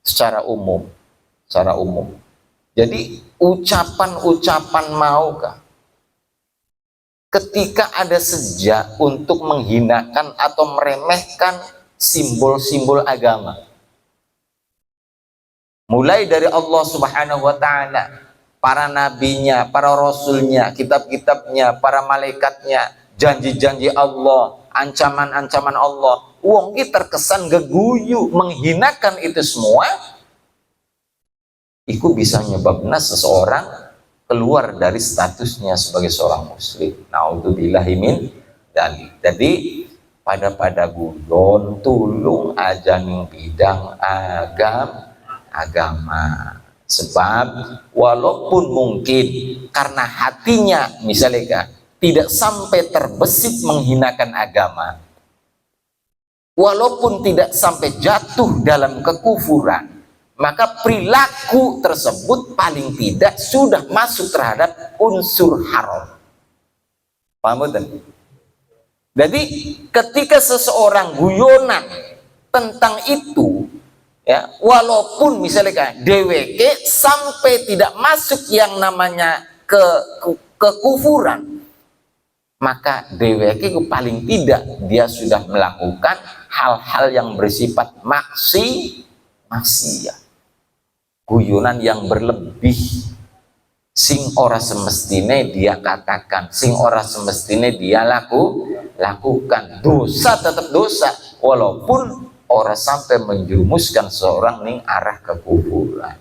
secara umum, Jadi ucapan-ucapan maukah ketika ada sejak untuk menghinakan atau meremehkan simbol-simbol agama, mulai dari Allah Subhanahu wa Ta'ala, para nabinya, para rasulnya, kitab-kitabnya, para malaikatnya, janji-janji Allah, ancaman-ancaman Allah. Wong ki terkesan geguyu menghinakan itu semua, itu bisa menyebabkan seseorang keluar dari statusnya sebagai seorang muslim. Naudzubillahi min dzalik. Jadi pada guyon tulung aja ning bidang agama. Sebab walaupun mungkin karena hatinya misalnya tidak sampai terbesit menghinakan agama, walaupun tidak sampai jatuh dalam kekufuran, maka perilaku tersebut paling tidak sudah masuk terhadap unsur haram. Paham betul? Jadi ketika seseorang guyonan tentang itu, ya, walaupun misalnya DWK sampai tidak masuk yang namanya kekufuran, maka DWK paling tidak dia sudah melakukan hal-hal yang bersifat maksiat. Guyonan yang berlebih, sing ora semestinya dia katakan, sing ora semestinya dia lakukan. Dosa tetap dosa, walaupun ora sampai menjerumuskan seorang ning arah kekufuran.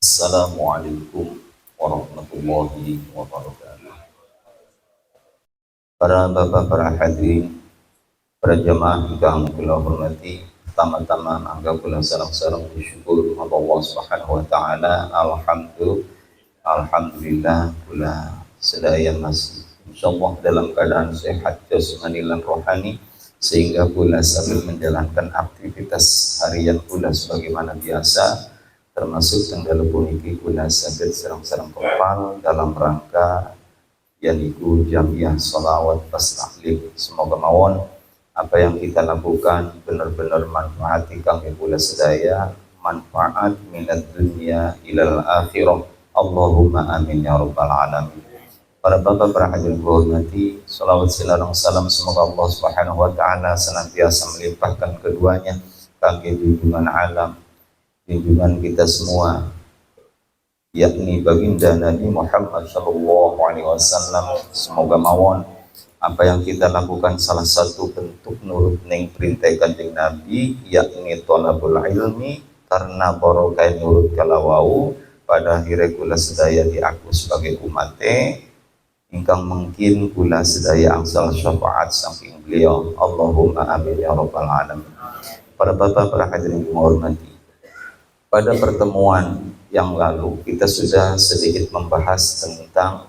Assalamualaikum warahmatullahi wabarakatuh. Para bapak, para hadirin, para jamaah yang kula hormati, pertama-tama angga kula salam-salam bersyukur kepada Allah Subhanahu wa taala. Alhamdulillah kula sedaya masih insyaallah dalam keadaan sehat jasmani lan rohani, sehingga kula sambil menjalankan aktivitas harian kula sebagaimana biasa, termasuk tanggal puniki kula saged serang-serang kepal dalam rangka yaitu jamiah sholawat pas tahlil. Semoga mawon apa yang kita lakukan benar-benar manfaat kangge kula sedaya, manfaat minat dunia ilal akhirah. Allahumma amin ya rabbal alamin. Para bapak, para hadirin hormati, sholawat silarang salam semoga Allah Subhanahu wa taala senantiasa melimpahkan keduanya kangge junjungan alam, junjungan kita semua, yakni baginda Nabi Muhammad sallallahu alaihi wasallam. Semoga mawon apa yang kita lakukan salah satu bentuk nurut ning perintah Kanjeng Nabi, yakni thalabul ilmi, karena barokah nurut kalawau pada akhirnya kula sedaya diaku sebagai umate ingkang mungkin kula sedaya angsal syafaat saking beliau. Allahumma amin ya rabbal alamin. Para bapak, para hadirin yang hormati, pada pertemuan yang lalu kita sudah sedikit membahas tentang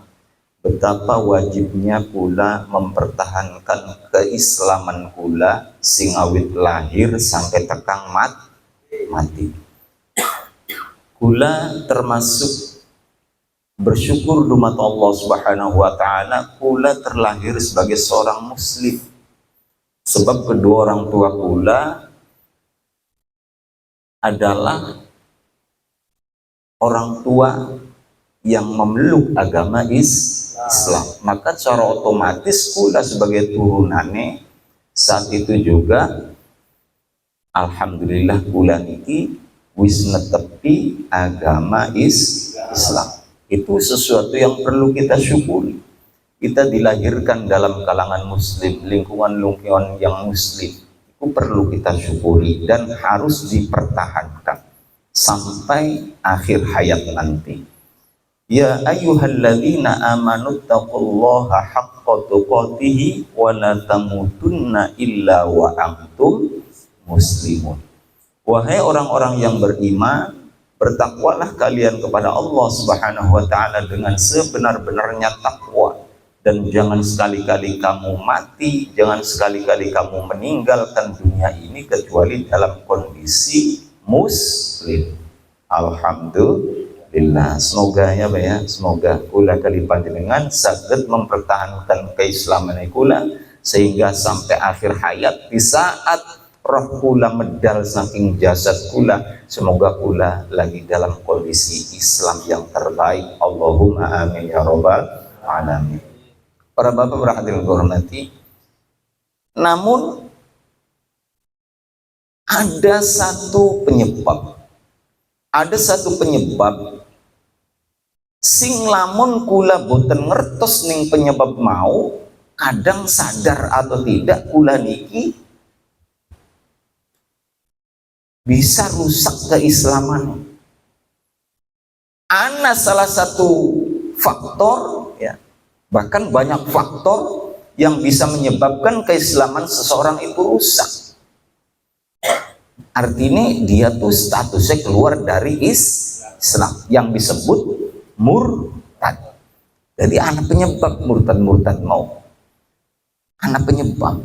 betapa wajibnya kula mempertahankan keislaman kula singawit lahir sampai tekang mati. Kula termasuk bersyukur dumat Allah Subhanahu wa taala kula terlahir sebagai seorang muslim, sebab kedua orang tua kula adalah orang tua yang memeluk agama Islam. Maka secara otomatis kula sebagai turunane saat itu juga alhamdulillah kula niki wis netepi agama Islam. Itu sesuatu yang perlu kita syukuri. Kita dilahirkan dalam kalangan muslim, lingkungan yang muslim, itu perlu kita syukuri dan harus dipertahankan sampai akhir hayat nanti. Ya ayyuhalladzina amanu taqullaha haqqa tuqatih wa la tamutunna illa wa antum muslimun. Wahai orang-orang yang beriman, bertakwalah kalian kepada Allah Subhanahu wa taala dengan sebenar-benarnya takwa dan jangan sekali-kali kamu mati, jangan sekali-kali kamu meninggalkan dunia ini kecuali dalam kondisi muslim. Alhamdulillah. Semoga ya Pak ya, semoga kula kali panjenengan saged mempertahankan keislaman kula sehingga sampai akhir hayat, di saat roh kula medal saking jasad kula, semoga kula lagi dalam kondisi Islam yang terbaik. Allahumma amin ya rabbal alamin. Para bapak berhadirin hormati, namun ada satu penyebab sing lamun kula boten ngertos ning penyebab mau, kadang sadar atau tidak kula niki bisa rusak keislaman. Ana salah satu faktor ya, bahkan banyak faktor yang bisa menyebabkan keislaman seseorang itu rusak. Artinya dia tuh statusnya keluar dari Islam yang disebut murtad. Jadi anak penyebab murtad mau. Anak penyebab.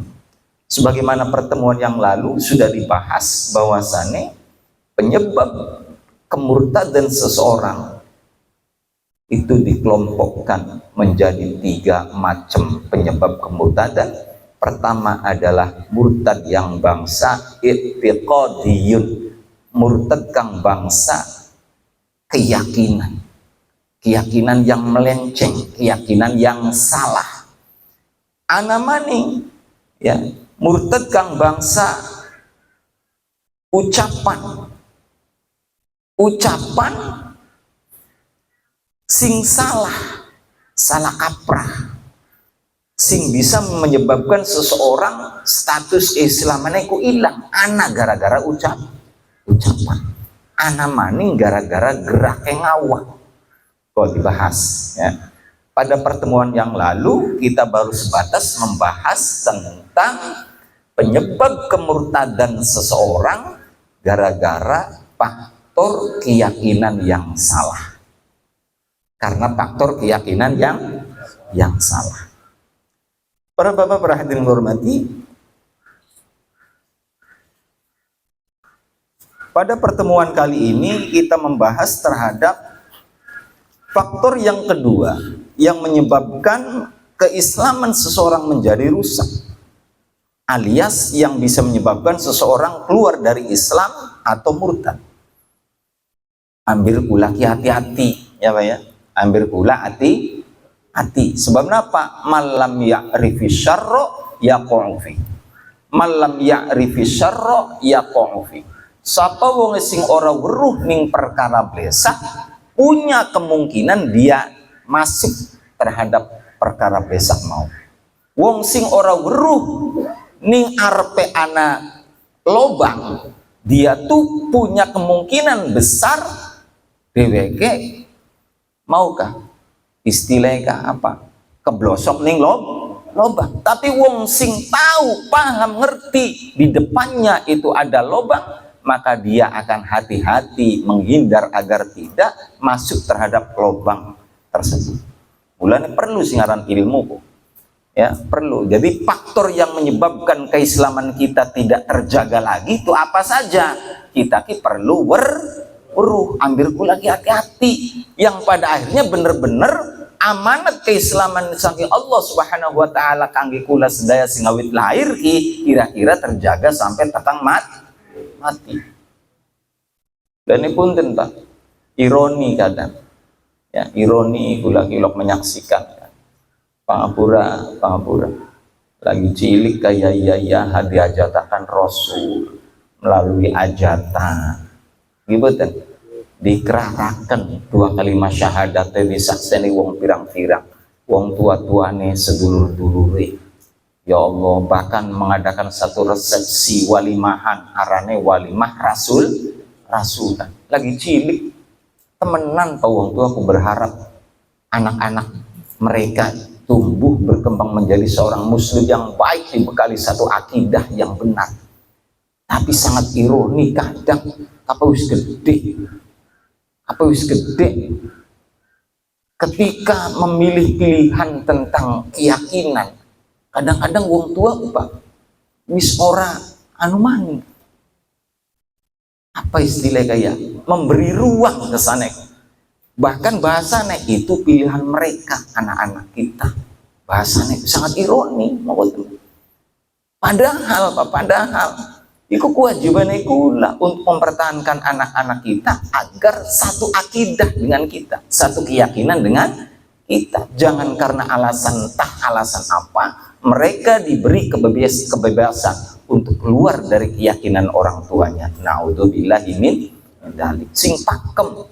Sebagaimana pertemuan yang lalu sudah dibahas bahwasannya penyebab kemurtadan seseorang itu dikelompokkan menjadi 3 macam penyebab kemurtadan. Pertama adalah murtad yang bangsa i'tiqadiyun, murtad kang bangsa keyakinan yang melenceng, keyakinan yang salah. Ana maning ya, murtad kang bangsa ucapan sing salah kaprah, sing bisa menyebabkan seseorang status keislamannya ku hilang. Ana gara-gara ucapan, ana maning gara-gara gerak ngawak. Kok dibahas ya. Pada pertemuan yang lalu kita baru sebatas membahas tentang penyebab kemurtadan seseorang gara-gara faktor keyakinan yang salah. Karena faktor keyakinan yang salah. Para bapak perhatian hormati, pada pertemuan kali ini kita membahas terhadap faktor yang kedua yang menyebabkan keislaman seseorang menjadi rusak, alias yang bisa menyebabkan seseorang keluar dari Islam atau murtad. Ambil pula hati-hati ya Pak ya, ambil pula hati-hati. Sebab apa? Malam ya'rifi syarra yaqa'u fi. Malam ya'rifi syarra yaqa'u fi. Sapa wong sing ora weruh ning perkara blesak, punya kemungkinan dia masuk terhadap perkara blesak mau. Wong sing ora weruh ning arepe ana lobang, dia tuh punya kemungkinan besar dheweke maukah istilahnya apa? Keblosok ning lobang. Tapi wong sing tahu, paham, ngerti di depannya itu ada lobang, maka dia akan hati-hati menghindar agar tidak masuk terhadap lubang tersebut. Mulanya perlu singaran ilmu ya, perlu. Jadi faktor yang menyebabkan keislaman kita tidak terjaga lagi itu apa saja? Kita perlu weruh, ambil lagi hati-hati, yang pada akhirnya bener-bener amanat keislaman saking Allah Subhanahu wa taala kangge kula sedaya sing awit lahir kira-kira terjaga sampai tekang mati. Dan ini pun tentang ironi kadang ya, ironi kula kilok menyaksikan ya. Pangapura lagi cilik kayak iya diajatakan Rasul melalui ajatan gitu, dikerahkan 2 kalimat syahadat disakseni wong pirang-pirang, wong tua-tuane sedulur-dulure. Ya Allah, bahkan mengadakan satu resepsi walimahan, arane walimah rasulan. Lagi cilik, temenan Pak wong tua, aku berharap anak-anak mereka tumbuh berkembang menjadi seorang muslim yang baik, dibekali satu akidah yang benar. Tapi sangat ironi kadang apa wis gede ketika memilih pilihan tentang keyakinan, kadang-kadang wong tua Pak wis ora anu mani. Apa istilah kayak memberi ruang ke sana. Bahkan bahasanya itu pilihan mereka, anak-anak kita. Bahasanya sangat ironi, padahal Pak, padahal itu kewajiban lah untuk mempertahankan anak-anak kita agar satu akidah dengan kita, satu keyakinan dengan kita. Jangan karena alasan alasan apa mereka diberi kebebasan untuk keluar dari keyakinan orang tuanya. Naudzubillahi min dzalik. Sing pakem.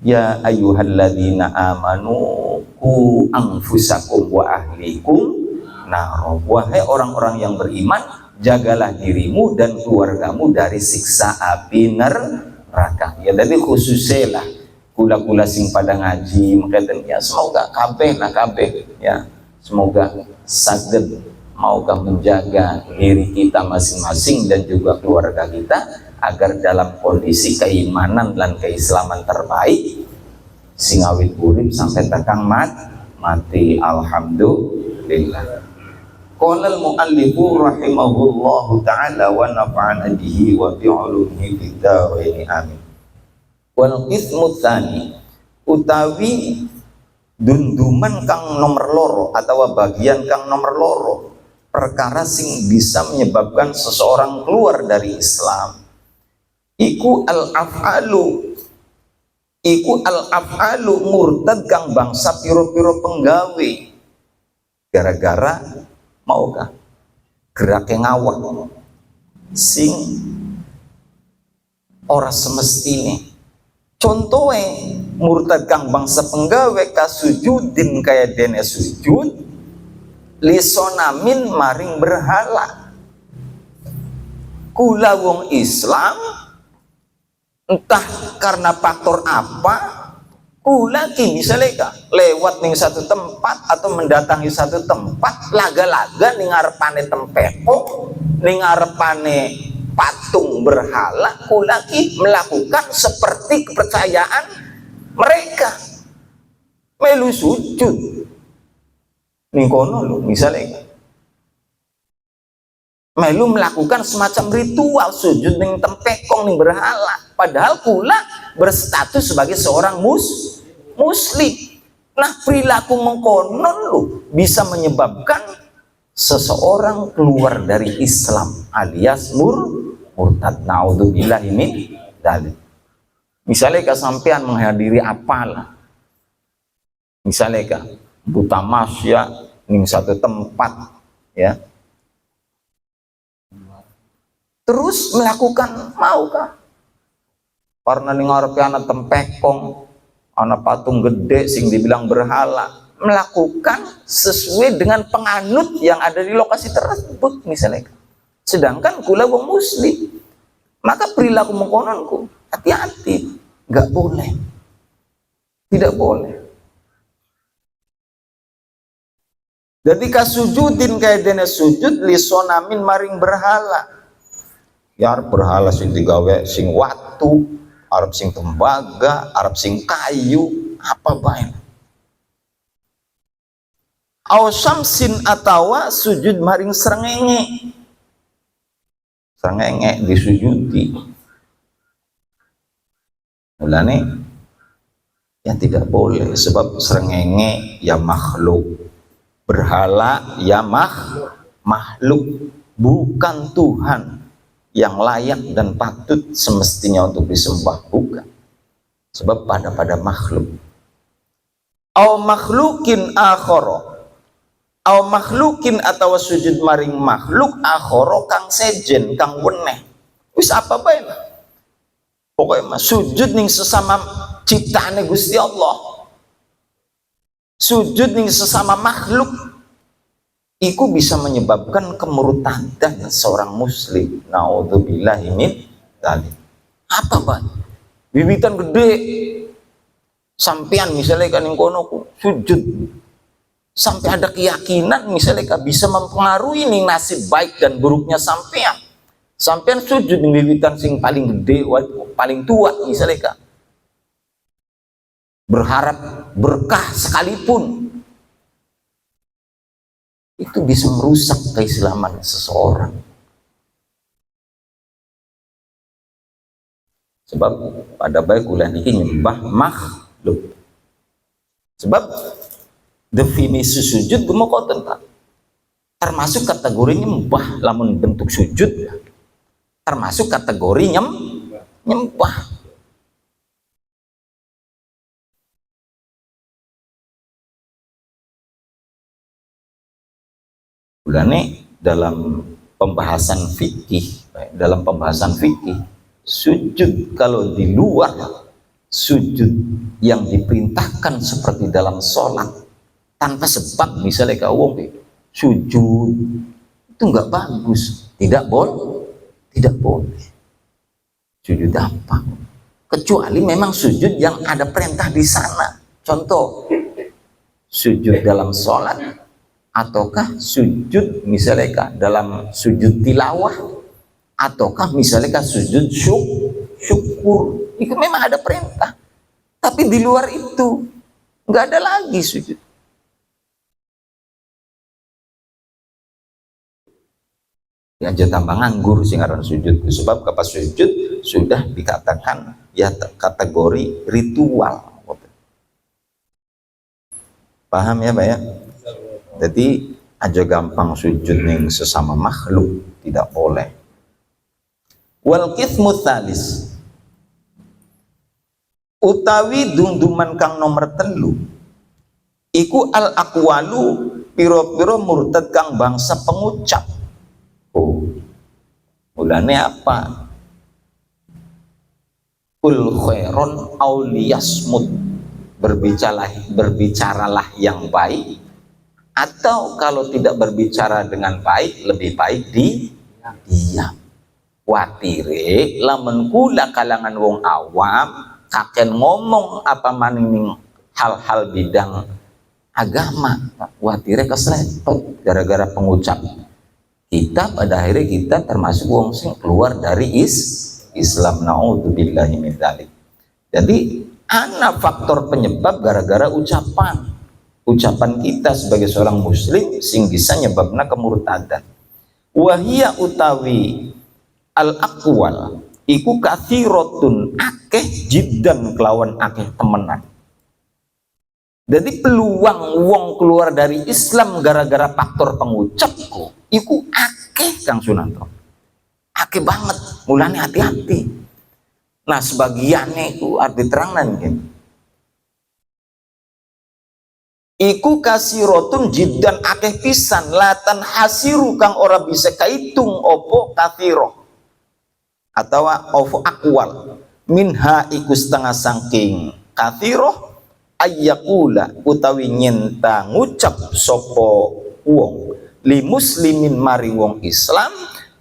Ya ayyuhalladzina amanu qu anfusakum wa ahlikum nar. Wahai orang-orang yang beriman, jagalah dirimu dan keluargamu dari siksa api neraka. Ya jadi khususnya lah kula-kula sing pada ngaji mengatakan ya semoga kabeh ya semoga saged maukah menjaga diri kita masing-masing dan juga keluarga kita agar dalam kondisi keimanan dan keislaman terbaik singawit urip sampai tekan mati. Alhamdulillah. Qala al-muallifu rahimahullahu ta'ala wa nafa'ana bihi wa bi'ulumihi fid dharain amin. Wal qismu tsani utawi dunduman kang nomor loro atau bagian kang nomor loro perkara sing bisa menyebabkan seseorang keluar dari Islam iku al-af'alu murtad kang bangsa piro-piro penggawe gara-gara maukah gerak yang ngawak sing ora semestine. Contohnya murtad kang bangsa penggawe kasujudin kaya dene sujud lisonamin maring berhala. Kula wong Islam entah karena faktor apa kula ki misalnya lewat ning satu tempat atau mendatangi satu tempat laga-laga ning ngarepane tempeko ning ngarepane patung berhala, kula ki melakukan seperti kepercayaan mereka melu sujud ning kono lho misalnya melu melakukan semacam ritual sujud ning tempekong ning berhala, padahal kula berstatus sebagai seorang muslim. Nah perilaku mengkonon lho bisa menyebabkan seseorang keluar dari Islam alias murtad. Naudzubillahi min dzalik. Misalnya kesampean menghadiri apalah, misalnya buta masya ning satu tempat ya, terus melakukan maukah karena ning ngarepe ana tempekong ana patung gede sing dibilang berhala melakukan sesuai dengan penganut yang ada di lokasi tersebut misalnya, sedangkan kula wong muslim, maka perilaku mengkononku hati-hati, nggak boleh, tidak boleh. Jadi kasujudin kayak dene sujud lisonamin maring berhala. Ya berhala sing digawe sing watu, arep sing tembaga, arep sing kayu, apa bae. Aw syamsin atawa sujud maring srengenge. Srengenge disujudi. Mulane ya tidak boleh sebab srengenge ya makhluk. Berhala ya makhluk, bukan Tuhan yang layak dan patut semestinya untuk disembah, bukan. Sebab pada makhluk. Au makhlukin akhara, au makhlukin atau sujud maring makhluk akhara kang sejen kang weneh. Wis apa bae. Pokoknya sujud ning sesama ciptaane Gusti Allah. Sujud ning sesama makhluk itu bisa menyebabkan kemurtadan seorang muslim. Naudzubillahi min dzalik. Apa Pak? Wiwitan gede sampean misalnya kan ning kono sujud sampai ada keyakinan misalnya bisa mempengaruhi ning nasib baik dan buruknya sampean. Sampean sujud ning wiwitan sing paling gede paling tua misalnya berharap berkah sekalipun, itu bisa merusak keislaman seseorang. Sebab pada baik ulah niki nyembah makhluk. Sebab definisi sujud gemokoten Pak. Termasuk kategori nyembah lamun bentuk sujud ya. Termasuk kategori nyembah. Ulane dalam pembahasan fikih, sujud kalau di luar sujud yang diperintahkan seperti dalam sholat tanpa sebab, misalnya kau sujud itu nggak bagus, tidak boleh sujud apa, kecuali memang sujud yang ada perintah di sana. Contoh sujud dalam sholat, ataukah sujud misalnya dalam sujud tilawah, ataukah misalnya sujud syukur, itu memang ada perintah. Tapi di luar itu nggak ada lagi sujud. Aja tambah nganggur singaran sujud, sebab kapas sujud sudah dikatakan ya kategori ritual. Paham ya Pak ya? Jadi aja gampang sujud ning sesama makhluk, tidak boleh. Wal qismu tsalis, utawi dunduman kang nomor telu iku al aqwalu, piro-piro murtad kang bangsa pengucap. Oh, mulane apa? Kul khairon auliyasmut, berbicaralah yang baik, atau kalau tidak berbicara dengan baik, lebih baik diam. Watire lamun kula kalangan wong awam kaken ngomong apa maning hal-hal bidang agama, watire keslepet gara-gara pengucap. Kita pada akhirnya kita termasuk wong sing keluar dari Islam, naudzubillahi min dzalik. Jadi ana faktor penyebab gara-gara ucapan kita sebagai seorang muslim sing bisa nyebabna kemurtadan. Wahia utawi al aqwal iku kathiratun, akeh jiddan kelawan akeh temenan. Jadi peluang wong keluar dari Islam gara-gara faktor pengucapku iku akeh Kang Sunanto, akeh banget. Mulane hati-hati. Nah sebagiannya itu arti terangan kan, iku kasirotun jiddan akeh pisan, latan hasiru kang ora bisa kaitung opo kathiro atau opo akwal minha iku setengah sangking kathiro ayyakula utawi nyenta ngucap sopo wong li muslimin mari wong Islam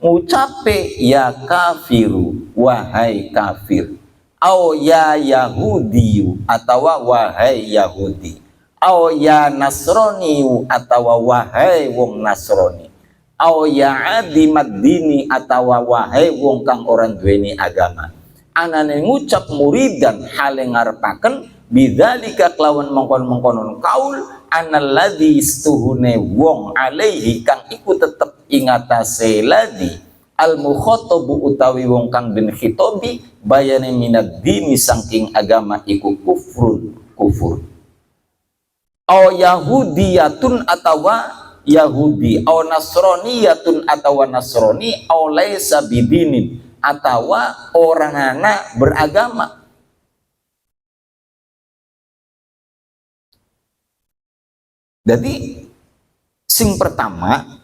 ngucape ya kafiru, wahai kafir, au ya yahudiyu atau wahai yahudi, au ya nasroni atau wahai wong nasroni, au ya adimad dini atau wahai wong kang orang duweni agama. Anane ngucap muridan hale ngarepaken bidzalika kelawan mengkon-mengkonon kaul analladzi istuhune wong alaihi kang iku tetep ingatase ladi al mukhatabu utawi wong kang den khitobi bayane minad dini saking agama iku kufur au yahudiyatun atawa yahudi, au nasroniyatun atawa nasroni, au laisa bidinin atawa orang anak beragama. Jadi sing pertama,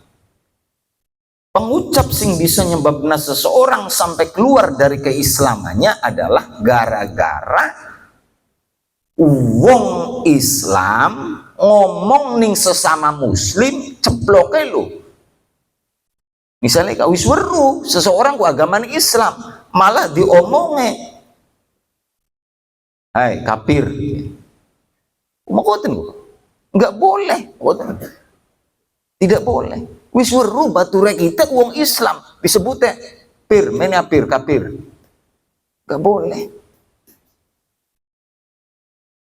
pengucap sing bisa nyebabna seseorang sampai keluar dari keislamannya adalah gara-gara wong Islam ngomong ning sesama muslim ceploke lo. Misalnya kau wis weru seseorang ku agama Islam malah diomonge hai kafir. Makoten nggak boleh, tidak boleh. Wis weru bature kita wong Islam disebutnya pir, mena pir kafir, nggak boleh.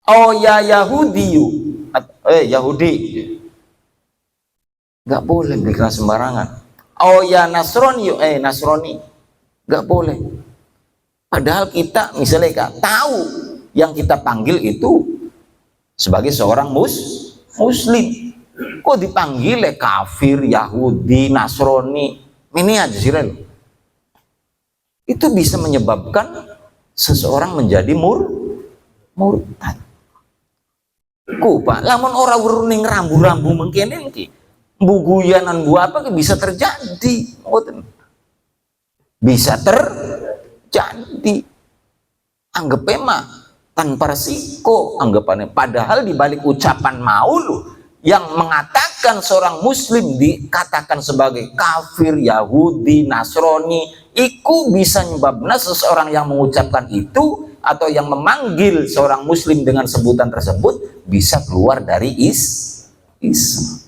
Oh ya Yahudi, Yahudi, nggak boleh berkira sembarangan. Oh ya Nasrani, Nasrani, nggak boleh. Padahal kita misalnya Kak, tahu yang kita panggil itu sebagai seorang muslim. Kok dipanggil kafir, Yahudi, Nasrani, ini aja sih loh. Itu bisa menyebabkan seseorang menjadi murtad. Ku Pak, lamun orang beruning rambu-rambu mengkene iki. Buguyanan bu apa bisa terjadi. Bisa terjadi. Anggap mah tanpa resiko anggapannya. Padahal dibalik ucapan mau lu yang mengatakan seorang muslim dikatakan sebagai kafir, Yahudi, Nasrani, iku bisa menyebabkan seseorang yang mengucapkan itu atau yang memanggil seorang muslim dengan sebutan tersebut bisa keluar dari Islam.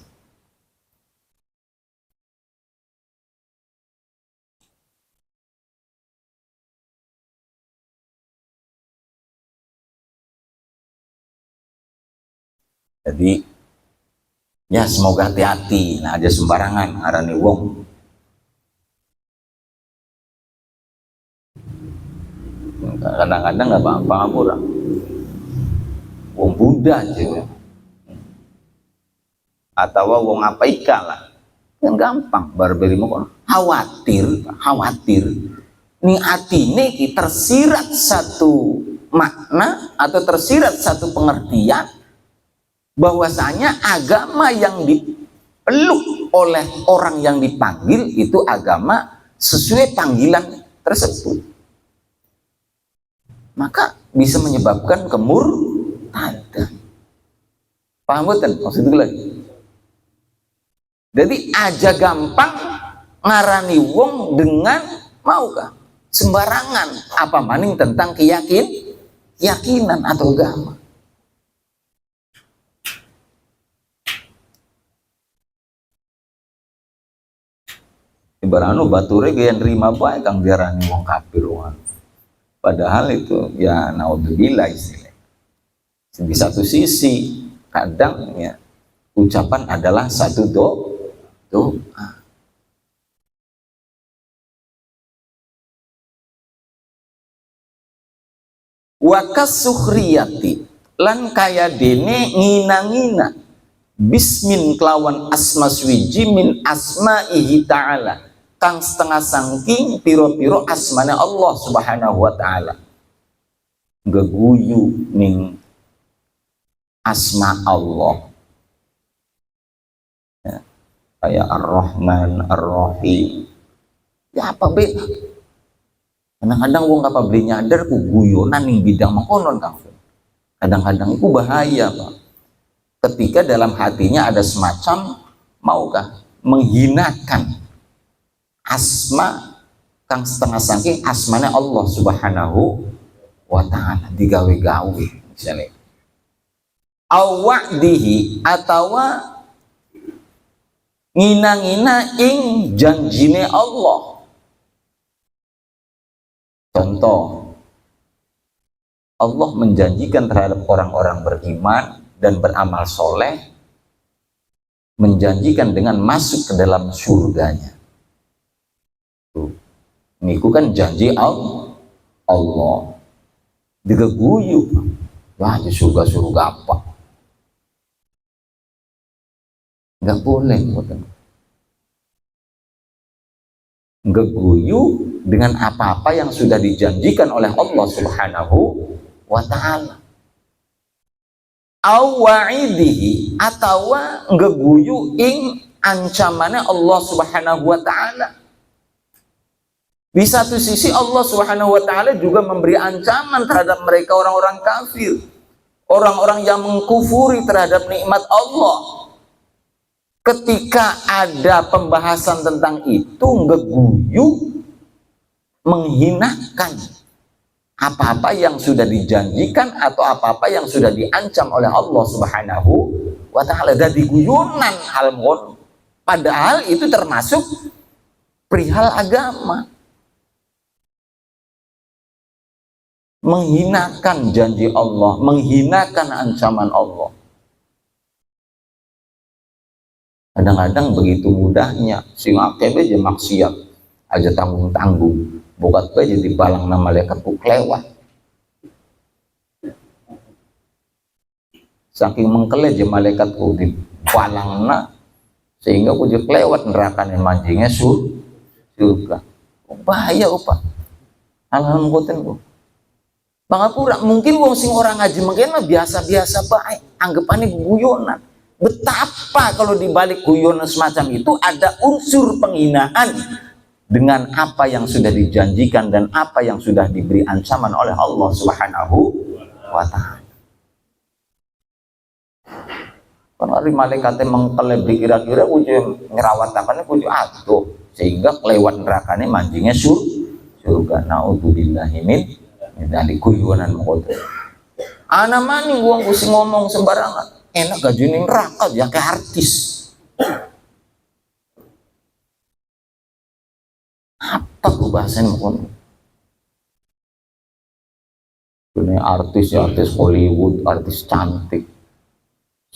Jadi ya semoga hati-hati, nah aja sembarangan arane wong. Kadang-kadang nggak paham orang. Wong Buddha aja. Atau wong apa lah. Kan gampang barberi mau khawatir. Nih hati nih tersirat satu makna atau tersirat satu pengertian bahwasanya agama yang dipeluk oleh orang yang dipanggil itu agama sesuai panggilan tersebut, maka bisa menyebabkan kemurtadan. Paham betul maksud itu lagi? Jadi aja gampang ngarani wong dengan maukah sembarangan apa maning tentang keyakinan atau agama. Ibaratnya bature gaya nerima baik kang diarani wong kafir wong. Padahal itu ya naudzubillah istilah. Di satu sisi kadang ya ucapan adalah satu doa. Wakas sukhriyati lan kaya dene ngina-ngina bismin kelawan asma swiji min asma'ihi ta'ala kang setengah sangking piro-piro asmane Allah subhanahu wa ta'ala geguyu ning asma Allah ya, kayak Ar-Rahman, Ar-Rahim ya apa beda kadang-kadang wong apa beli nyadar ku guyonan ning bidang mengkonon kang kadang-kadang itu bahaya Pak ketika dalam hatinya ada semacam maukah menghinakan asma kang setengah saking asmanya Allah subhanahu wa ta'ala digawe-gawe misalnya awa'dihi atawa ngina-ngina ing janjine Allah. Contoh, Allah menjanjikan terhadap orang-orang beriman dan beramal soleh, menjanjikan dengan masuk ke dalam surganya. Ini kan janji Allah digeguyu. Wah, di surga-surga apa? Nggak boleh, geguyu dengan apa-apa yang sudah dijanjikan oleh Allah Subhanahu wa ta'ala. Awa'idihi atau geguyu ing ancamannya Allah Subhanahu wa ta'ala. Di satu sisi Allah Subhanahu wa ta'ala juga memberi ancaman terhadap mereka orang-orang kafir, orang-orang yang mengkufuri terhadap nikmat Allah. Ketika ada pembahasan tentang itu, ngeguyu, menghinakan apa-apa yang sudah dijanjikan atau apa-apa yang sudah diancam oleh Allah Subhanahu wa ta'ala. Dan diguyunan hal mon, padahal itu termasuk perihal agama. menghinakan janji Allah, menghinakan ancaman Allah. Kadang-kadang begitu mudahnya sing akeh aja maksiat aja tanggung-tanggung, bukat aja dibalang nama malaikat ku kelewat. Saking mengkele aja malaikat ku dibalang na sehingga ku je kelewat nerakane manjingnya surga. Bahaya upa. Alhamdulillah ku. Pangapura mungkin wong sing orang ngaji mungkin mah biasa-biasa baik, anggapannya guyonan. Betapa kalau dibalik guyonan semacam itu ada unsur penghinaan dengan apa yang sudah dijanjikan dan apa yang sudah diberi ancaman oleh Allah Subhanahu wa Ta'ala. Kan hari malaikatnya mengkeleb dikira-kira kudu ngerawatakannya kudu atuh sehingga kelewat nerakane manjingnya surga. Naudzubillahi min dzalik guyonan mengkotor. Ana maning wong kusi ngomong sembarangan. Enak gaji neraka ya kayak artis. Apa ku bahasan mau? Ini artis ya, artis Hollywood, artis cantik.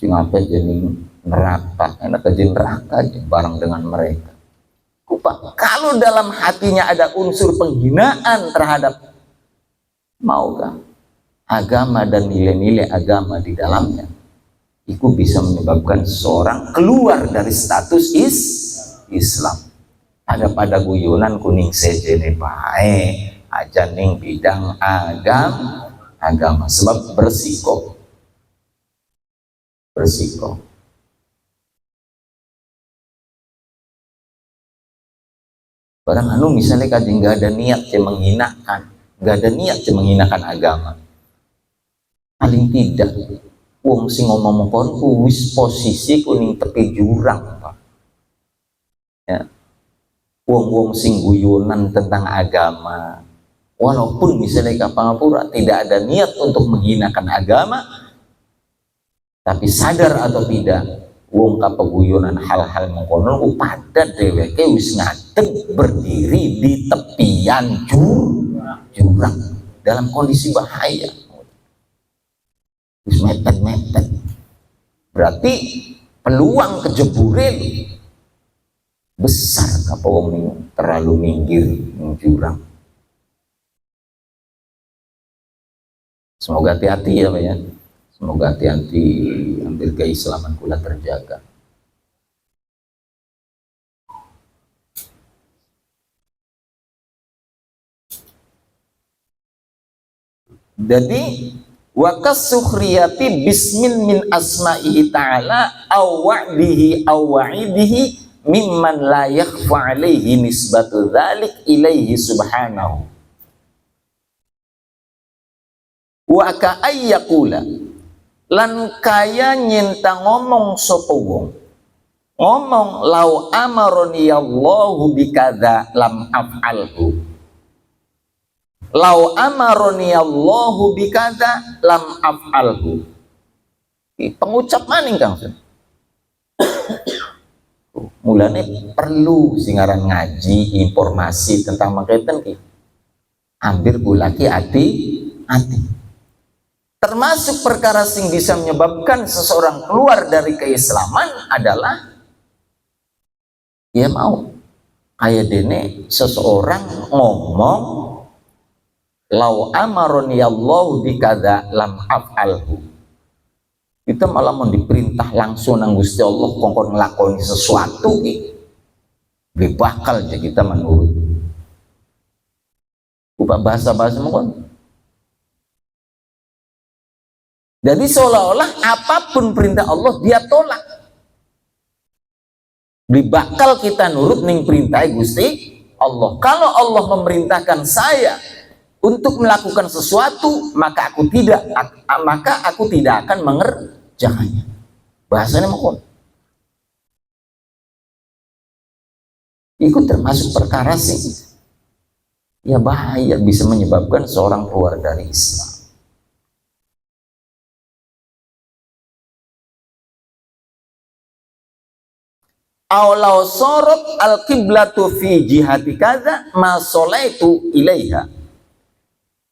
Sing apa jadi neraka, enak gaji neraka aja bareng dengan mereka. Kupa, kalau dalam hatinya ada unsur penghinaan terhadap maukah agama dan nilai-nilai agama di dalamnya, itu bisa menyebabkan seseorang keluar dari status Islam. Ada pada guyonan kuning sejene bae aja ning bidang agama sebab bersiko. Barang anu misalnya kaji nggak ada niat menghinakan agama, paling tidak wong sing ngomong kon wis posisi kuning tepi jurang, Pak. Ya. Wong sing guyonan tentang agama, walaupun misalnya kapangapura tidak ada niat untuk menghinakan agama, tapi sadar atau tidak, wong kapeguyonan hal-hal mengkonon pada dheweke wis ngadeg berdiri di tepian jurang dalam kondisi bahaya. Wis mepet-mepet. Berarti peluang kejeburan besar apa wong terlalu minggir jurang. Semoga hati-hati ya Pak ya. Semoga hati-hati ambil keislaman kula terjaga. Jadi wa kasukhriyati bismin min asma'ihi ta'ala aw wa'dihi aw wa'idihi mimman la yakhfa alaihi nisbatu dzalik ilaihi subhanahu wa ka'ayyakula lan kaya nyinta ngomong sapa wong ngomong lau amaroni Allahu bikadza lam af'alhu lau amaroni Allahu bikadza lam af'alhu. Pengucap maning Kang mulane perlu singaran ngaji informasi tentang mangketen ki hampir bulaki hati termasuk perkara sing bisa menyebabkan seseorang keluar dari keislaman adalah ya mau kayak dene seseorang ngomong lau amaroni Allahu bikadza lam af'alhu, kita malah mau diperintah langsung nang Gusti Allah kongkon nglakoni sesuatu ki bakal aja kita menurut upah bahasa-bahasa mongkon. Jadi seolah-olah apapun perintah Allah dia tolak. Bakal kita nurut ning perintah Gusti Allah. Kalau Allah memerintahkan saya untuk melakukan sesuatu, maka aku tidak akan mengerjakannya. Bahasanya mongkon. Itu termasuk perkara sih ya bahaya, bisa menyebabkan seorang keluar dari Islam. Aulau sorot al-qiblatu fi jihati kaza ma solaitu ilaiha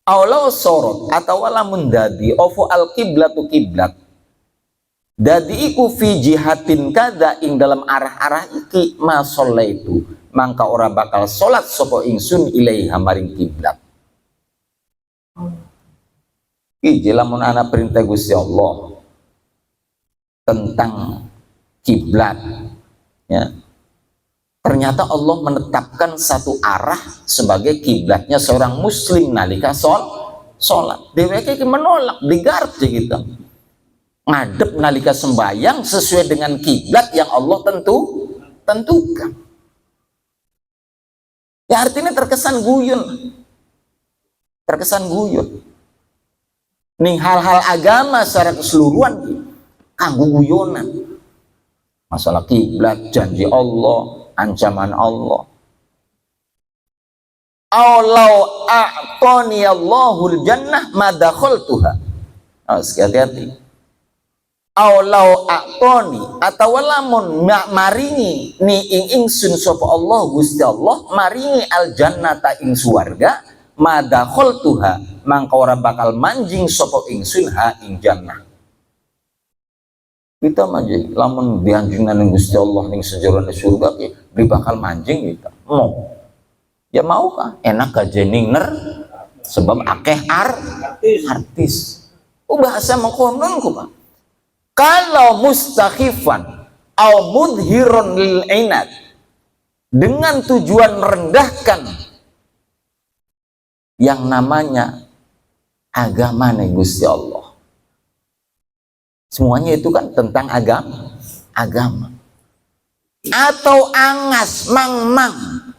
aulau sorot atau lamun dadi opo al kiblatu kiblat dadi iku fi jihatin kada ing dalam arah-arah iki itu mangka ora bakal salat sapa ingsun ilaiha maring kiblat. Iki lamun ana perintah Gusti Allah tentang kiblat, ya. Ternyata Allah menetapkan satu arah sebagai kiblatnya seorang muslim nalika sholat. Dheweke iki menolak, digarap gitu. Ngadep nalika sembayang sesuai dengan kiblat yang Allah tentukan. Ya artinya terkesan guyon. Ning hal-hal agama secara keseluruhan kanggo guyonan. Masalah kiblat, janji Allah, ancaman Allah. Aulau a'tani Allahul jannah ma dakhaltuha. Hati-hati. Aulau a'tani atau lamun maringi ni ingsun sapa Allah Gusti Allah maringi al jannata ing swarga ma dakhaltuha mangka ora bakal manjing sapa ingsun ha ing jannah. Kita manjing lamun dianjingna ning Gusti Allah ning sejerone surga ki bakal manjing kita. Mau. Ya mau kah? Enak aja ning sebab akeh artis. Bahasa mengkonon ku Pak. Kalau mustakhifan au mudhirun lil inad dengan tujuan merendahkan yang namanya agama nih Gusti Allah. Semuanya itu kan tentang agama. Atau angas mang-mang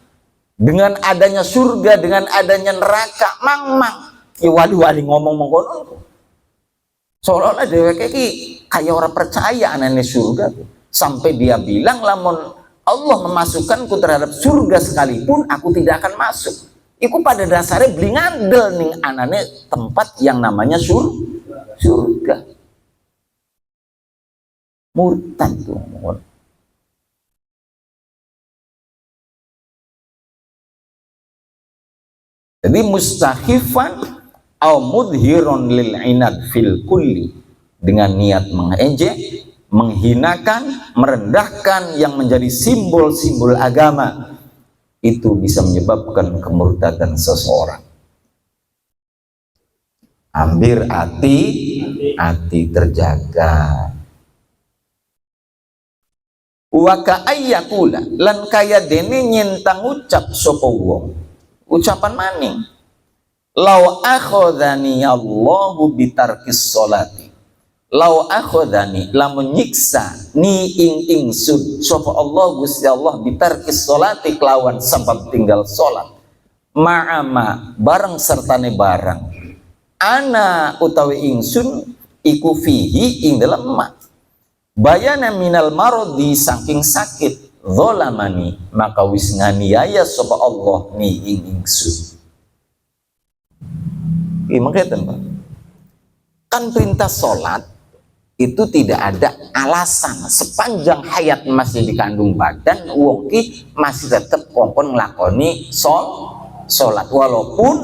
dengan adanya surga, dengan adanya neraka, mang-mang. Ya wali-wali ngomong mengkonon. Seolah-olah dheweke iki kayak orang percaya anane surga. Sampai dia bilang lamun Allah memasukkanku terhadap surga sekalipun aku tidak akan masuk. Iku pada dasarnya beli ngandel ning anane tempat yang namanya surga. Murtad tuh. Jadi mustahifan au mudhirun lil inad fil kulli dengan niat mengejek, menghinakan, merendahkan yang menjadi simbol-simbol agama itu bisa menyebabkan kemurtadan seseorang. Ambir hati terjaga. Wa ka'ayyakula lan kaya dene nyentang ucap sapa wong. Ucapan maning. Lau akhadhani Allahu bitarkis sholati. Lau akhadhani lamun nyiksa ni ingsun sapa Allah Gusti Allah bitarkis sholati kelawan sebab tinggal salat. Ma'ama bareng sertane barang. Ana utawi ingsun iku fihi ing dalam ma. Bayana minal marodi saking sakit zolamani maka wis nganiaya sapa Allah ni ingsun. Makanya Pak, kan perintah sholat itu tidak ada alasan sepanjang hayat masih dikandung badan wong ki masih tetap kongkon nglakoni sholat walaupun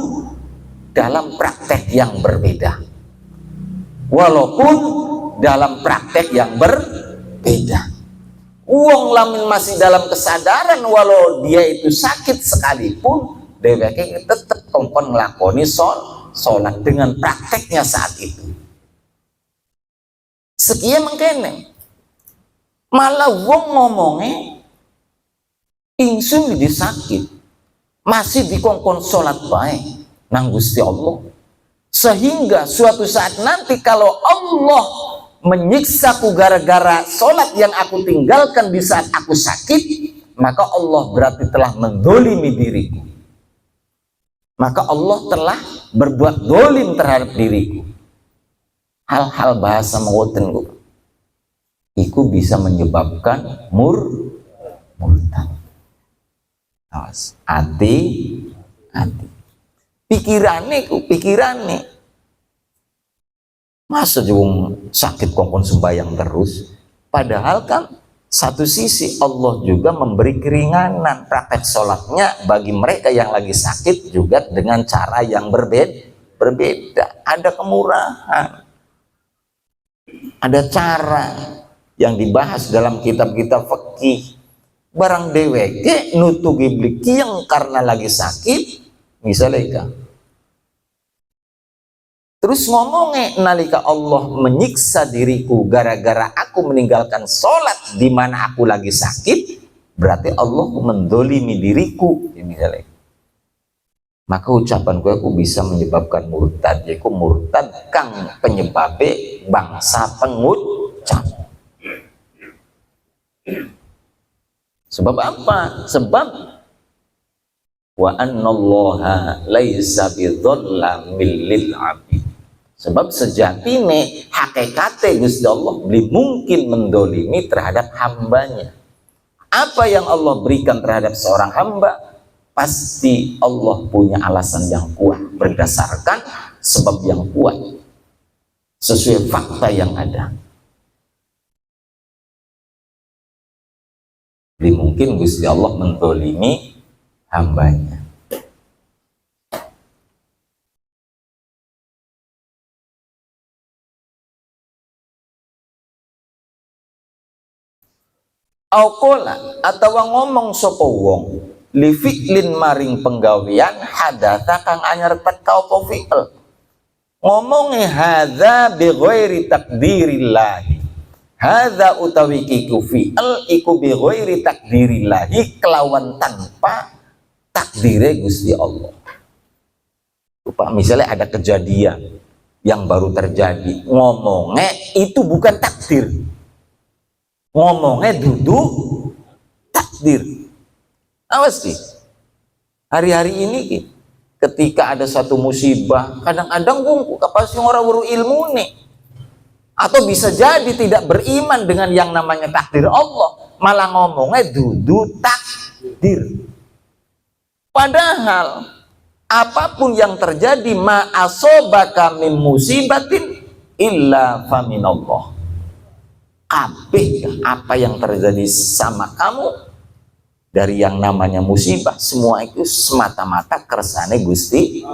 dalam praktek yang berbeda. Wong lamun masih dalam kesadaran walau dia itu sakit sekalipun dheweke tetap kongkon nglakoni sholat dengan prakteknya saat itu. Sekian mengkene malah wong ngomongnya ingsun jadi sakit masih dikongkon sholat baik nang Gusti Allah sehingga suatu saat nanti kalau Allah menyiksaku gara-gara sholat yang aku tinggalkan di saat aku sakit, maka Allah berarti telah mendolimi diriku. Maka Allah telah berbuat dolim terhadap diriku. Hal-hal bahasa mengwoten iku bisa menyebabkan murtad. Awas, hati. Pikirane masa jung sakit kongkon sembahyang terus, padahal kan satu sisi Allah juga memberi keringanan praktek sholatnya bagi mereka yang lagi sakit juga dengan cara yang berbeda. berbeda, ada kemurahan, ada cara yang dibahas dalam kitab-kitab fikih. Barang dheweke nutugi beli kieng karena lagi sakit misalnya, terus ngomongnya nalika Allah menyiksa diriku gara-gara aku meninggalkan sholat di mana aku lagi sakit, berarti Allah mendolimi diriku misalnya. Maka ucapan gue aku bisa menyebabkan murtad, yaitu murtad kang penyebabnya bangsa pengucap. Sebab apa? Sebab wa annallaha laisa bidzallamil lil abid. Sebab sejatine hakikate Gusti Allah belum mungkin mendolimi terhadap hambanya. Apa yang Allah berikan terhadap seorang hamba, pasti Allah punya alasan yang kuat berdasarkan sebab yang kuat sesuai fakta yang ada. Belum mungkin Gusti Allah mendolimi hambanya. Aukola atau ngomong sapa wong li fi'lin maring penggawean hadatsa kang anyar teka apa fi'l, ngomongi hadza bi ghairi takdirillah, hadza utawi iku fi'l iku bi ghairi takdirillah, kelawan tanpa takdire Gusti Allah. Lupa, misalnya ada kejadian yang baru terjadi, ngomongnya itu bukan takdir, ngomongnya duduk takdir. Awas sih, hari-hari ini ketika ada satu musibah, kadang-kadang wong pasti orang baru ilmu nih, atau bisa jadi tidak beriman dengan yang namanya takdir Allah, malah ngomongnya duduk takdir. Padahal apapun yang terjadi, ma asobaka min musibatin illa faminallah. Apa yang terjadi sama kamu dari yang namanya musibah, semua itu semata-mata kersane Gusti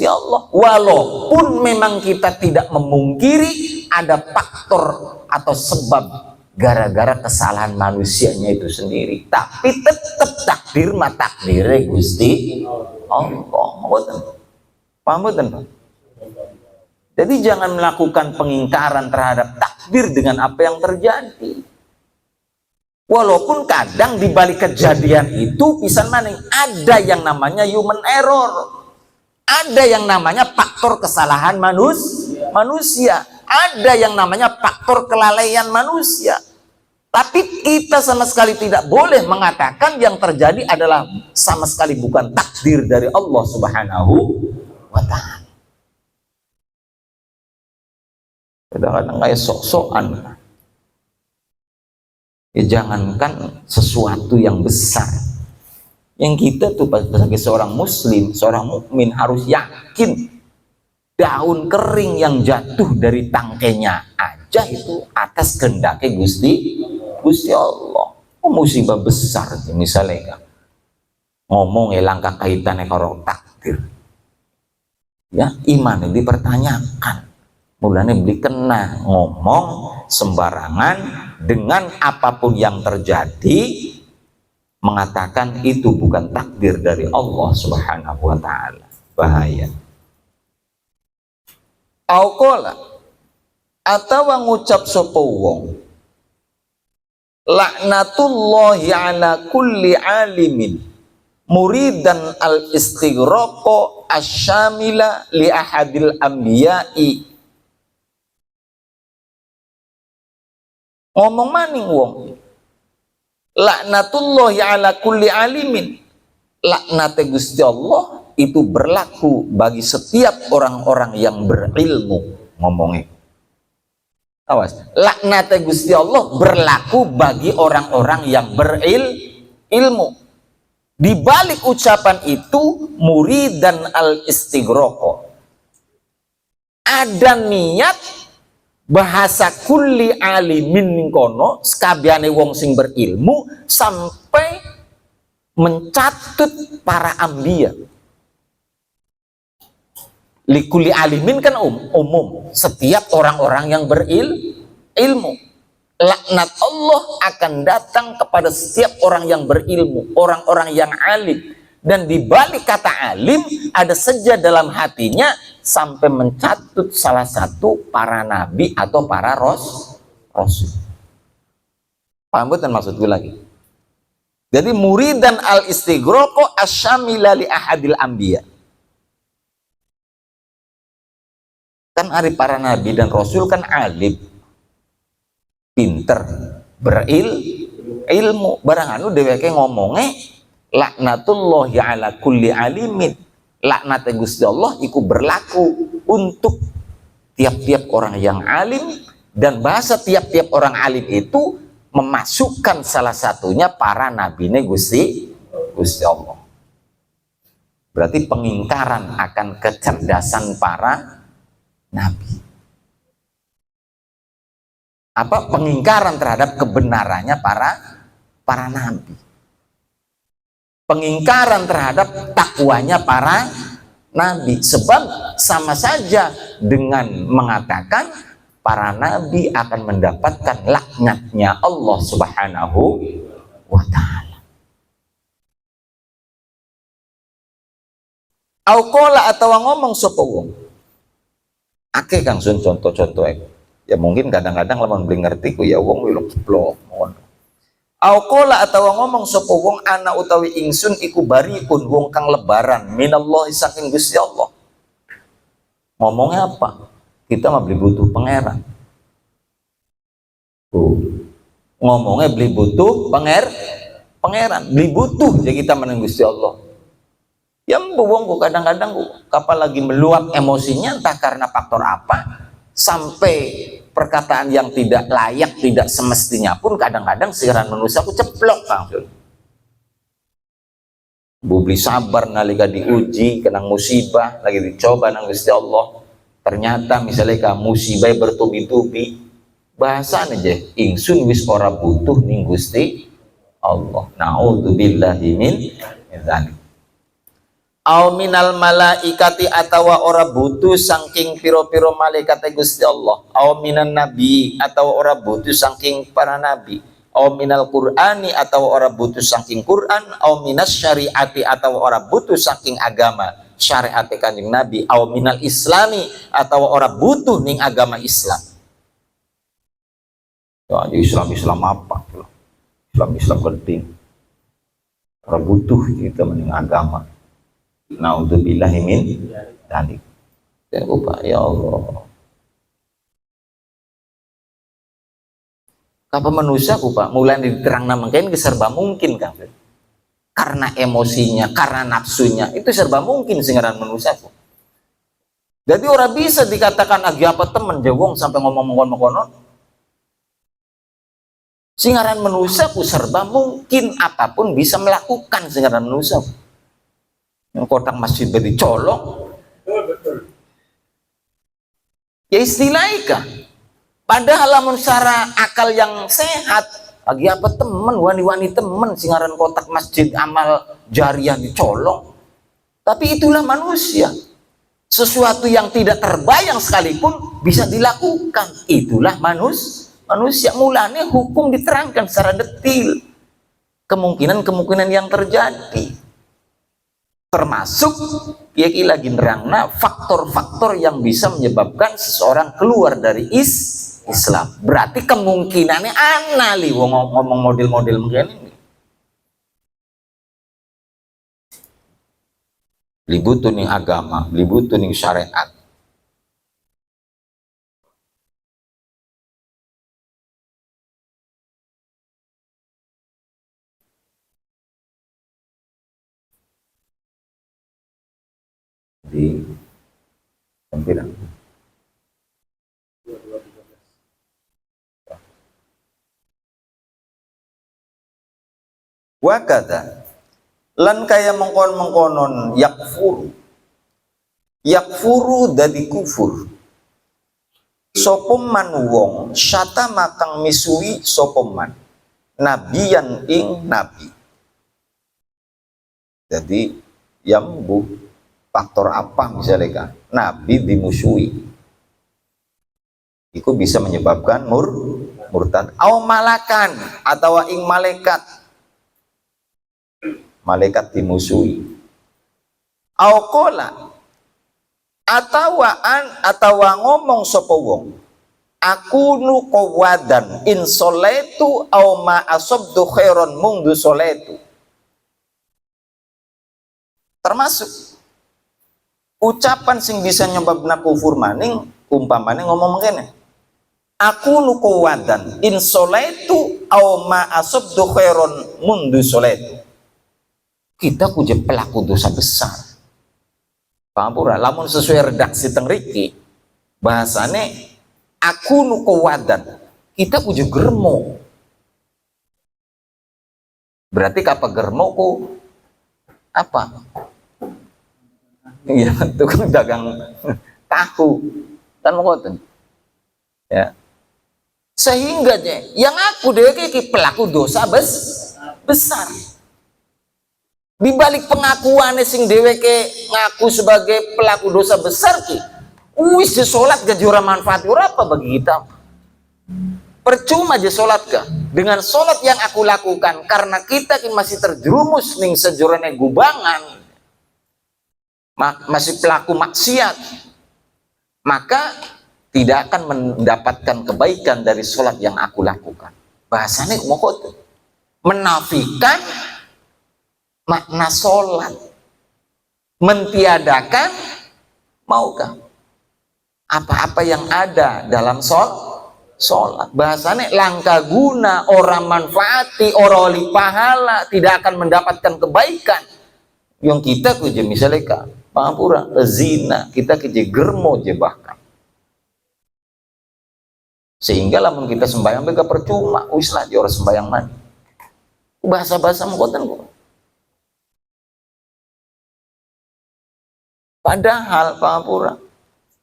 Allah. Walaupun memang kita tidak memungkiri ada faktor atau sebab gara-gara kesalahan manusianya itu sendiri, tapi tetap takdir takdirnya Gusti Allah. Paham betul, Pak? Jadi jangan melakukan pengingkaran terhadap takdir dengan apa yang terjadi. Walaupun kadang di balik kejadian itu pisan maning ada yang namanya human error. Ada yang namanya faktor kesalahan manusia. Ada yang namanya faktor kelalaian manusia. Tapi kita sama sekali tidak boleh mengatakan yang terjadi adalah sama sekali bukan takdir dari Allah Subhanahu wa ta'ala. Kadang-kadang kayak sok-sokan. Ya jangankan sesuatu yang besar, yang kita tuh sebagai seorang muslim, seorang mukmin harus yakin daun kering yang jatuh dari tangkainya aja itu atas kehendaknya Gusti Allah. Musibah besar misalnya ngomong langkah kaitannya karo takdir, ya iman dipertanyakan. Mulanya beli kena ngomong sembarangan dengan apapun yang terjadi, mengatakan itu bukan takdir dari Allah Subhanahu wa ta'ala. Bahaya. Aukola atau ngucap sapa wong laknatullahi ala kulli alimin muridan al istighraqo asyamila li ahadil anbiya'i. Ngomong maning wong laknatullahi ala kulli alimin, laknate Gusti Allah itu berlaku bagi setiap orang-orang yang berilmu. Ngomongnya awas, laknate Gusti Allah berlaku bagi orang-orang yang berilmu. Di balik ucapan itu muridan al istighraqo, ada niat bahasa kulli alimin kono sekabiane wong sing berilmu sampai mencatut para ambia. Likuli alimin kan umum, setiap orang-orang yang berilmu. Laknat Allah akan datang kepada setiap orang yang berilmu, orang-orang yang alim. Dan di balik kata alim ada saja dalam hatinya sampai mencatut salah satu para nabi atau para rasul. Paham betul maksudku lagi? Jadi muridan al istighraqo asyamila li ahadil anbiya. Kan hari para nabi dan rasul kan alim, pinter, ilmu. Barang anu dheweke ngomongnya laknatullahi ala kulli alimin. Laknat Gusti Allah iku berlaku untuk tiap-tiap orang yang alim, dan bahasa tiap-tiap orang alim itu memasukkan salah satunya para nabine Gusti Allah. Berarti pengingkaran akan kecerdasan para nabi. Apa pengingkaran terhadap kebenarannya para nabi. Pengingkaran terhadap takwanya para nabi. Sebab sama saja dengan mengatakan para nabi akan mendapatkan laknatnya Allah Subhanahu wa ta'ala. Auqala atau ngomong sapa wong. Akeh Kang Sun contoh-contoh ya mungkin kadang-kadang lamun beli ngerti ku ya wong wilung jeblok mohon. Auqala atau ngomong sapa wong ana utawi ingsun iku bariun wong kang lebaran minallahi saking Gusti Allah. Ngomongnya apa? Kita mah beli butuh pangeran. Ngomongnya beli butuh pangeran, beli butuh jadi kita meneng Gusti Allah. Yang buwongku kadang-kadang kapal lagi meluap emosinya entah karena faktor apa sampai perkataan yang tidak layak, tidak semestinya pun kadang-kadang siaran manusia aku ceplok langsung. Bubli sabar nalika diuji kenang musibah lagi dicoba nang Gusti Allah. Ternyata misalnya ka musibah bertubi-tubi bahasa aja ingsun wis ora butuh ning Gusti Allah. Naudzubillahi min dzalik. Au minal malaikati atawa ora butuh saking piro-piro malaikat Gusti Allah. Au minan nabi atawa ora butuh saking para nabi. Au minal qur'ani atawa ora butuh saking Quran. Au minas syariati atawa ora butuh saking agama syariat Kanjeng Nabi. Au minal islami atawa ora butuh ning agama Islam. Ya Islam apa? Islam penting. Ora butuh kita mening agama. Naudzubillahi min dzalik. Ya Allah. Kapa manusia Pak mulai diterang mungkin serba mungkin kan. Karena emosinya, karena nafsunya itu serba mungkin singaran manusia. Jadi orang bisa dikatakan agi apa temen jawong sampai ngomong-ngomong. Singaran manusia serba mungkin apapun bisa melakukan singaran manusia. Yang kotak masjid dicolong ya istilahnya padahal lamun secara akal yang sehat lagi apa temen wani-wani temen singaran kotak masjid amal jariah dicolong, tapi itulah manusia, sesuatu yang tidak terbayang sekalipun bisa dilakukan, itulah manusia. Mulanya hukum diterangkan secara detil kemungkinan yang terjadi, termasuk ya lagi nerangna faktor-faktor yang bisa menyebabkan seseorang keluar dari Islam. Berarti kemungkinannya anali ngomong model-model begini. Libutu ning agama, libutu ning syariat. Di tampilan wakata lan kaya mengkon-mengkonon yakfuru dadi kufur sopoman wong syata makang misui sopoman nabiyan ing nabi. Jadi yambu faktor apa misalnya kan Nabi dimusuhi, itu bisa menyebabkan murtad. Au malakan, atau ing malaikat dimusuhi. Au qala, atau ngomong sapa wong, aku nu qawadan in solaitu au ma asabdu khairon mundu solaitu. Termasuk ucapan sing bisa nyebabna kufur maning, umpamane ngomong ngene, aku nu qawadan in solaitu au ma asabdu khairon mundu solaitu. Kita kuja pelaku dosa besar. Paham pura? Lamun sesuai redaksi teng riki, bahasane aku nu qawadan, kita kuja germo. Berarti apa germo ku apa? Iya, tukang dagang tahu kan ngoten. Ya. Sehingga yang aku dheweke pelaku dosa besar. Di balik pengakuannya sing dheweke ngaku sebagai pelaku dosa besar ki, wis salat gaji ora manfaat ora apa bagi kita. Percuma aja salat ka. Dengan salat yang aku lakukan karena kita masih terjerumus ning sejorone gubangan, masih pelaku maksiat, maka tidak akan mendapatkan kebaikan dari sholat yang aku lakukan. Bahasanya menafikan makna sholat, mentiadakan maukah apa-apa yang ada dalam sholat. Bahasanya langka guna, orang manfaati, orang oli pahala, tidak akan mendapatkan kebaikan. Yang kita kuja misalnya kan pahapura zina, kita keje germo je bahkan, sehingga lamun kita sembahyang bega percuma, wis lah orang sembahyang mana bahasa-bahasa mengkoten kok. Padahal pahapura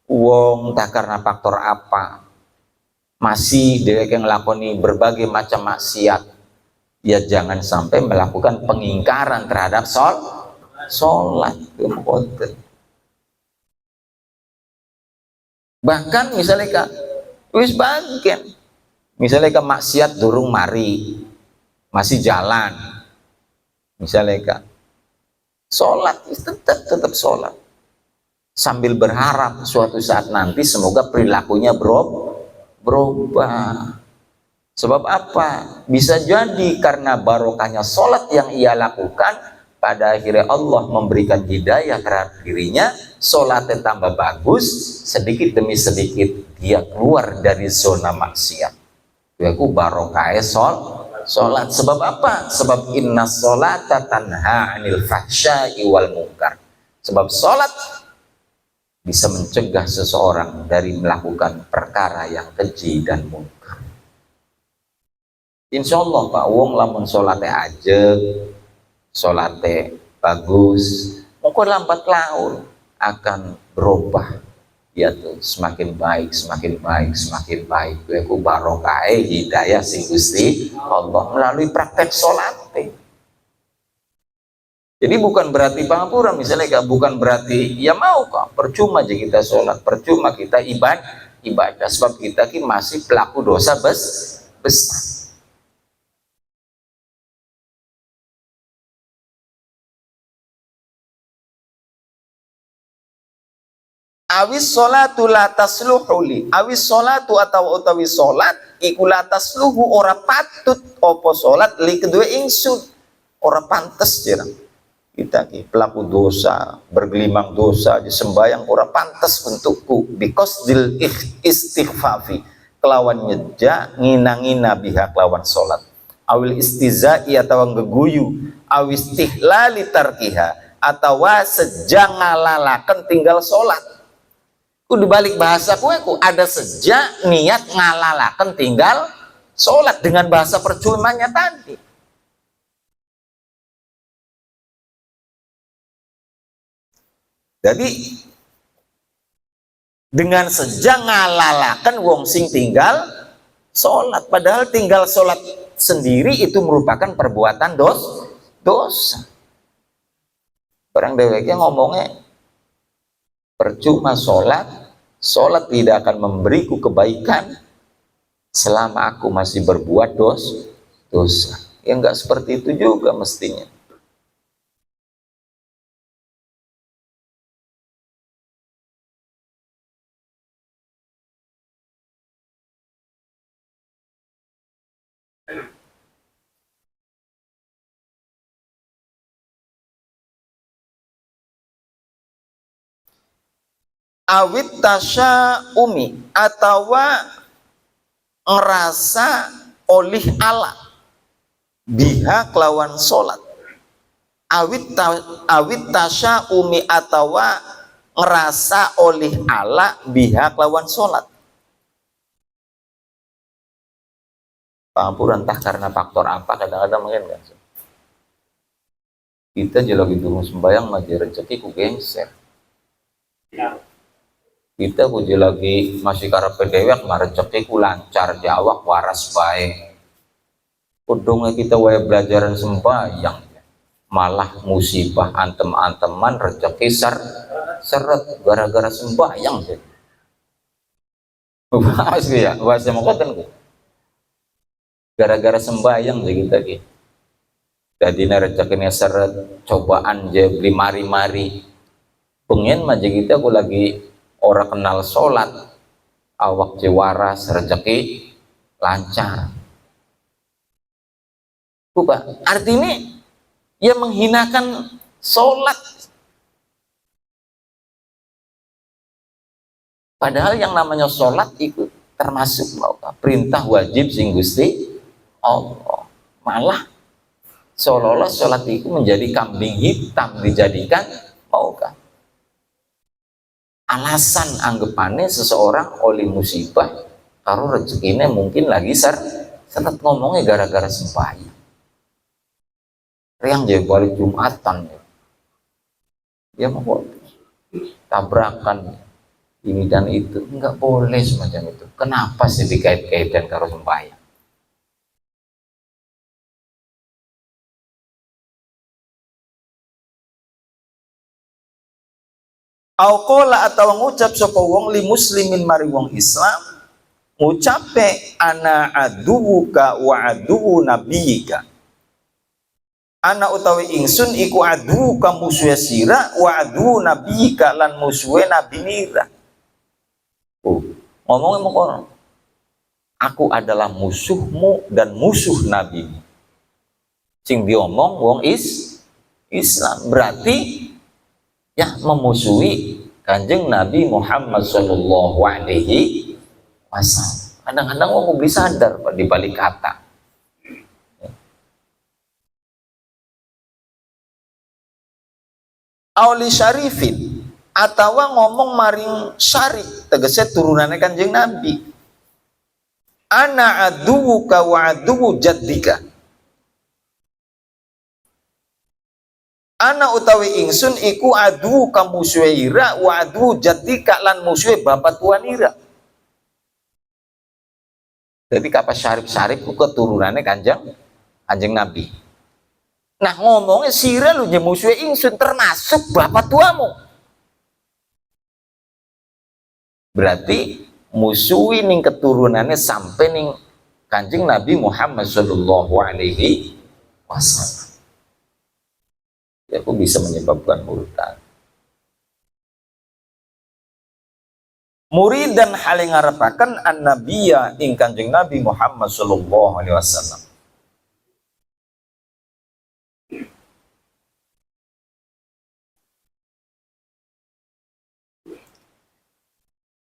wong tak karena faktor apa masih dheweke nglakoni berbagai macam maksiat, ya jangan sampai melakukan pengingkaran terhadap sholat. Bahkan misalnya kak wis bagian, misalnya kak maksiat durung mari masih jalan, misalnya kak sholat tetap sholat sambil berharap suatu saat nanti semoga perilakunya berubah. Sebab apa? Bisa jadi karena barokahnya sholat yang ia lakukan, pada akhirnya Allah memberikan hidayah terhadap dirinya, sholatnya tambah bagus, sedikit demi sedikit dia keluar dari zona maksiat. Itu barokahnya sholat. Sebab apa? Sebab inna sholata tanha anil fahsya'i wal munkar. Sebab sholat bisa mencegah seseorang dari melakukan perkara yang keji dan munkar. Insya Allah Pak wong lamun sholatnya aja, sholatnya bagus, mungkin lambat laun akan berubah, ya tuh semakin baik. Itu barokah hidayah sing Gusti Allah melalui praktek sholatnya. Jadi bukan berarti pangapura misalnya, bukan berarti ya mau kok percuma aja kita sholat, percuma kita ibadah, sebab kita masih pelaku dosa besar. Awis sholatu la tasluhuli, awis sholatu atau utawi sholat iku la tasluhu ora patut opo sholat li kedua ingsun, ora pantes jarang kita pelaku dosa, bergelimang dosa, sembahyang ora pantas untukku, because dil istighfafi kelawan nyeja ngina-ngina biha kelawan sholat, awil istizai atau ngeguyu, awis tihlali tarkiha atau sejang ngalalakan tinggal sholat. Di balik bahasa kueku ada sejak niat ngalalakan tinggal sholat dengan bahasa percumanya tadi. Jadi dengan sejak ngalalakan wong sing tinggal sholat, padahal tinggal sholat sendiri itu merupakan perbuatan dosa. Barang dheweke ngomongnya Percuma sholat, sholat tidak akan memberiku kebaikan selama aku masih berbuat dosa. Ya enggak seperti itu juga mestinya. Awit tasya umi atau ngerasa oleh Allah biha kelawan sholat. Awit tasya umi atau ngerasa oleh Allah biha kelawan sholat. Pangapuran entah karena faktor apa, kadang-kadang mungkin kan kita lagi durung sembayang maji rezeki ku gengser. Kita puji lagi masih karepe dewek rezeki ku lancar jawab waras baik. Kudungnya kita wae belajaran sembahyang malah musibah antem-anteman rezeki seret gara-gara sembahyang sih. Bahas ya, bahas sama koten ku. Gara-gara sembahyang sih kita ki. Jadi rezekinya seret, cobaan je beli mari-mari. Pengen aja kita aku lagi orang kenal sholat, awak waras, rezeki lancar. Bukan artinya ia menghinakan sholat. Padahal yang namanya sholat itu termasuk perintah wajib sing Gusti Allah. Malah seolah-olah sholat itu menjadi kambing hitam dijadikan maukah alasan anggapannya seseorang oleh musibah karo rezekinya mungkin lagi seret ngomongnya gara-gara sembahyang riang jadi balik Jumatan ya mau tabrakan ini dan itu enggak boleh semacam itu. Kenapa sih dikait-kaitkan karo sembahyang? Auqala atau ngucap sapa wong li muslimin mari wong Islam ngucape ana aduwuka wa aduwu nabiyika. Ana utawi ingsun iku aduwuka musuhe sira wa aduwu nabiyika lan musuhe nabi nira. Ngomongnya mau aku adalah musuhmu dan musuh nabimu. Sing diomong wong Islam berarti ya memusuhi Kanjeng Nabi Muhammad Shallallahu Alaihi Wasallam. Kadang-kadang aku bisa sadar di balik kata. Auli syarifin atau ngomong maring syarif tegese turunannya Kanjeng Nabi. Ana aduwuka wa aduwu jaddika. Ana utawi ingsun iku adu ka musuhe ira wa adu jatika lan musuhe bapak tuan ira. Jadi kapas syarif-syarif ku keturunannya Kanjeng Nabi. Nah ngomongnya sira lu je musuhe ingsun termasuk bapak tuamu. Berarti musuhi ning keturunannya sampai ning Kanjeng Nabi Muhammad Shallallahu Alaihi Wasallam. Ya, aku bisa menyebabkan murtad. Murid dan hal yang ngarepaken an-nabiyya ing Kanjeng Nabi Muhammad sallallahu alaihi wasallam.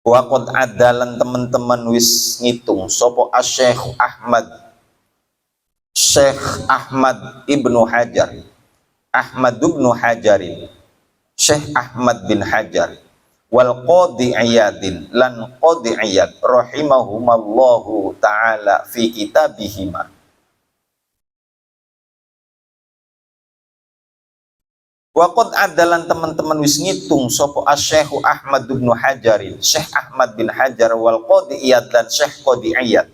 Waqad adalan teman-teman wis ngitung sapa Syekh Ahmad Ibnu Hajar. Ahmad bin Hajarin, Syekh Ahmad bin Hajar, wal Qadi Iyadin lan Qadi Iyad rahimahumallahu taala fi kitabihima. Waqad adalan teman-teman wis ngitung sapa Syekh Ahmad bin Hajarin, Syekh Ahmad bin Hajar wal Qadi Iyad lan Syekh Qadi Iyad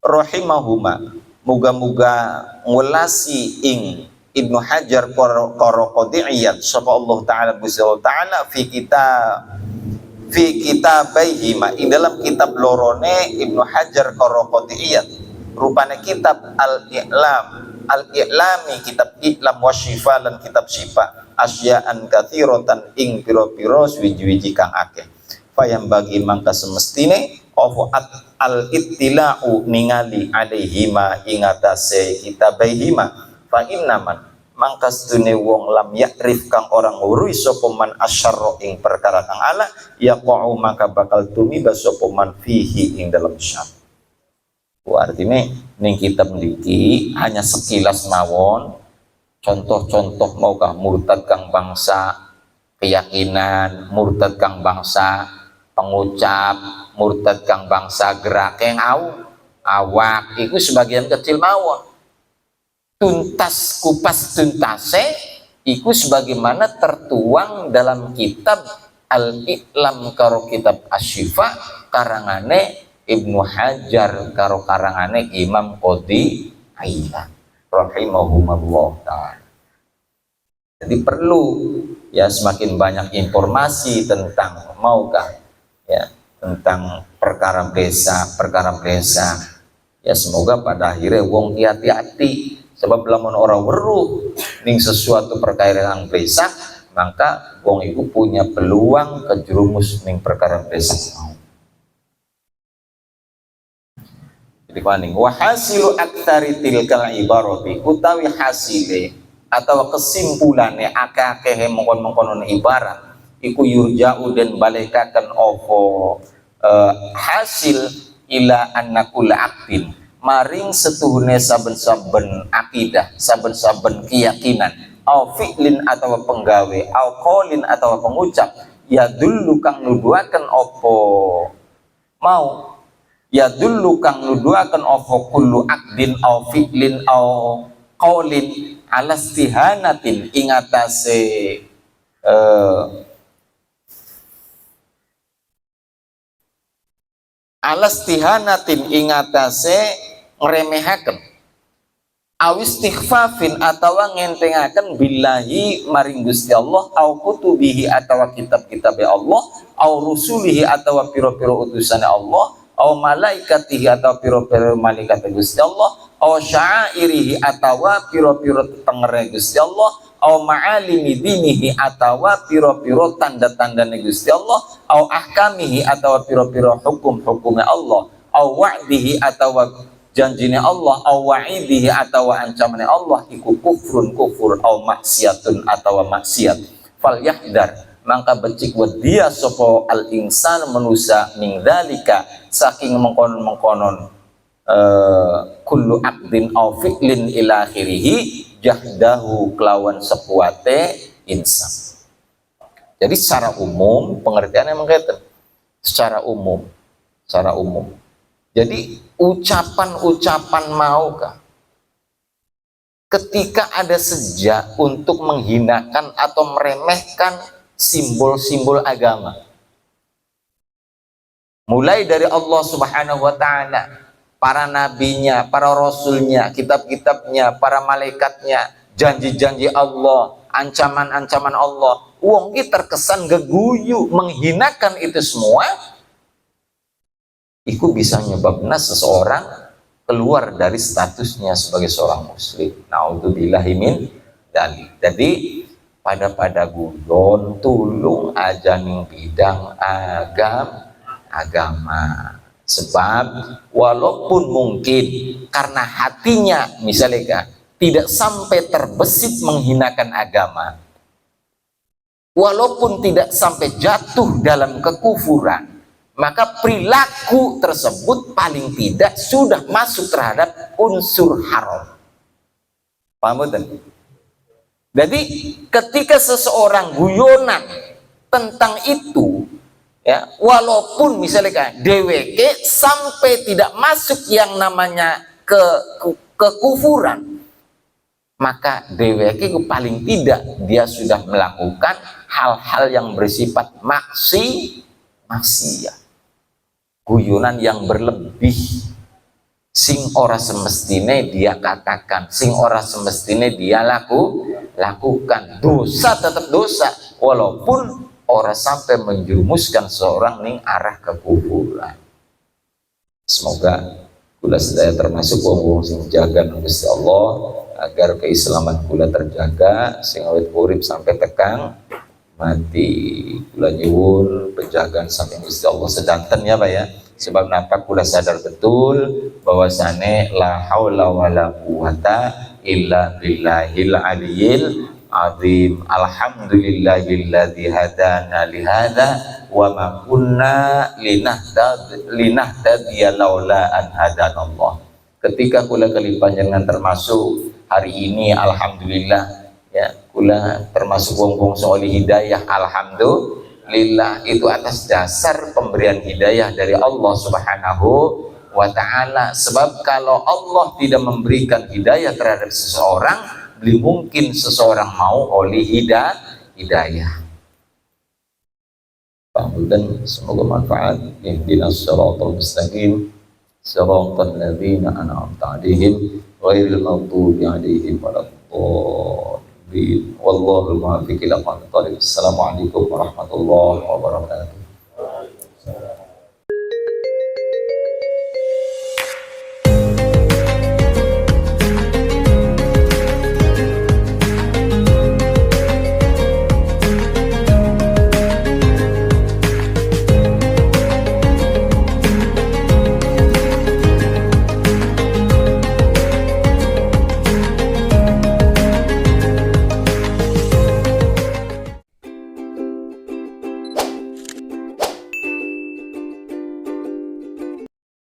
rahimahuma muga-muga ngulasi ing Ibnu Hajar Qaraqadiyyah sapa Allah taala ta'ala fi kitabaihima ing dalam kitab lorone Ibnu Hajar Qaraqadiyyah rupane kitab al-i'lami kitab i'lam wa syifa lan kitab syifa asya'an katsiratan ing pira-pira wiji-wiji kang akeh fayam bagi mangka semestine apa al-ittila'u ningali alaihima ing atase kitabaihima fa innaman mangka sedune wong lam yakrif kang orang ngurui sapa man asyarra ing perkara kang ala yaqau maka bakal tumiba sapa man fihi ing dalam syarr. Artinya ning kitab niki hanya sekilas mawon contoh-contoh maukah murtad kang bangsa keyakinan, murtad kang bangsa pengucap, murtad kang bangsa gerak yang awak itu sebagian kecil mawon. Tuntas kupas tuntase iku sebagaimana tertuang dalam kitab Al-I'lam karo kitab Asy-Syifa karangane Ibnu Hajar karo karangane Imam Qadiyyah rahimahumullah ta'ala. Jadi perlu ya semakin banyak informasi tentang maukah ya tentang perkara besa ya semoga pada akhirnya wong hati-hati. Sebab lamun orang weruh ning sesuatu perkara yang besak, maka wong iku punya peluang kejerumus ning perkara besak. Jadi paning wa hasilu aktsari tilkal ibarati utawi hasile atau kesimpulane akeh-akeh mengkon-mengkonon ibarat iku yurja'u den balekaken opo hasil ila annakul aqdin maring setuhune saben-saben akidah, saben-saben keyakinan, au fi'lin atau penggawe, au qaulin atau pengucap, ya dulu kang nuduhaken opo mau, ya dulu kang nuduhaken opo kullu akdin au fi'lin au qaulin ala istihanatin ing atase alastihanatin ing atase ngremehaken awistighfafin atawa ngentengaken billahi maring Gusti Allah au kutubihi atawa kitab-kitab Allah au rusulihi atawa pira-pira utusane Allah au malaikatihi atawa pira-pira malaikat Gusti Allah au sya'irihi atawa pira-pira tengere Gusti Allah au ma'alimi dinihi atawa pira-pira tanda-tandane Gusti Allah au ahkamihi atawa pira-pira hukum-hukume Allah au wa'dihi atawa janjine Allah au wa'idihi atawa ancamane Allah iku kufrun kufur au maksiatun atawa maksiat fal yahdar mangka becik dia sapa al insan manusia min dzalika saking mengkonon-mengkonon kullu aqdin au fi'lin ila akhirih jahdahu kelawan sekuate insan. Jadi secara umum pengertiannya mengkaitan secara umum jadi ucapan-ucapan maukah ketika ada sejak untuk menghinakan atau meremehkan simbol-simbol agama, mulai dari Allah Subhanahu wa ta'ala, para nabinya, para rasulnya, kitab-kitabnya, para malaikatnya, janji-janji Allah, ancaman-ancaman Allah, wong ki terkesan geguyu menghinakan itu semua. Itu bisa menyebabkan seseorang keluar dari statusnya sebagai seorang muslim. Naudzubillahi min dzalik. Jadi pada guyon tulung aja ning bidang agama. Sebab walaupun mungkin karena hatinya misalnya tidak sampai terbesit menghinakan agama, walaupun tidak sampai jatuh dalam kekufuran, maka perilaku tersebut paling tidak sudah masuk terhadap unsur haram. Paham betul? Jadi ketika seseorang guyonan tentang itu, ya, walaupun misalnya DWK sampai tidak masuk yang namanya kekufuran, maka DWK itu paling tidak dia sudah melakukan hal-hal yang bersifat maksiat. Guyonan yang berlebih Sing ora semestine dia katakan, sing ora semestine dia lakukan. Dosa tetap dosa, walaupun ora sampai menjerumuskan seorang ning arah kekufuran. Semoga kula sedaya termasuk wong-wong sing jaga Gusti Allah agar keislaman kula terjaga sing awet urip sampai tekang mati. Kula nyuwun penjagaan saking Gusti Allah sedanten ya Pak ya. Sebab napa kula sadar betul bahwasane la haula wala quwata illa billahil aliyyil azim. Alhamdulillahilladzi hadana li hadza wa ma kunna linahtadiya laula an hadanallah. Ketika kula kali panjenengan termasuk hari ini alhamdulillah ya, kula termasuk wong-wong soleh hidayah alhamdulillah, itu atas dasar pemberian hidayah dari Allah Subhanahu wa ta'ala. Sebab kalau Allah tidak memberikan hidayah terhadap seseorang, belum mungkin seseorang mau oleh hidayah. Dan semoga manfaat. Ihdinas siratal mustaqim siratal ladzina an'amta 'alaihim ghairil maghdubi 'alaihim waladdallin. Wallahul muwaffiq ila aqwamit thoriq. Assalamualaikum warahmatullahi wabarakatuh.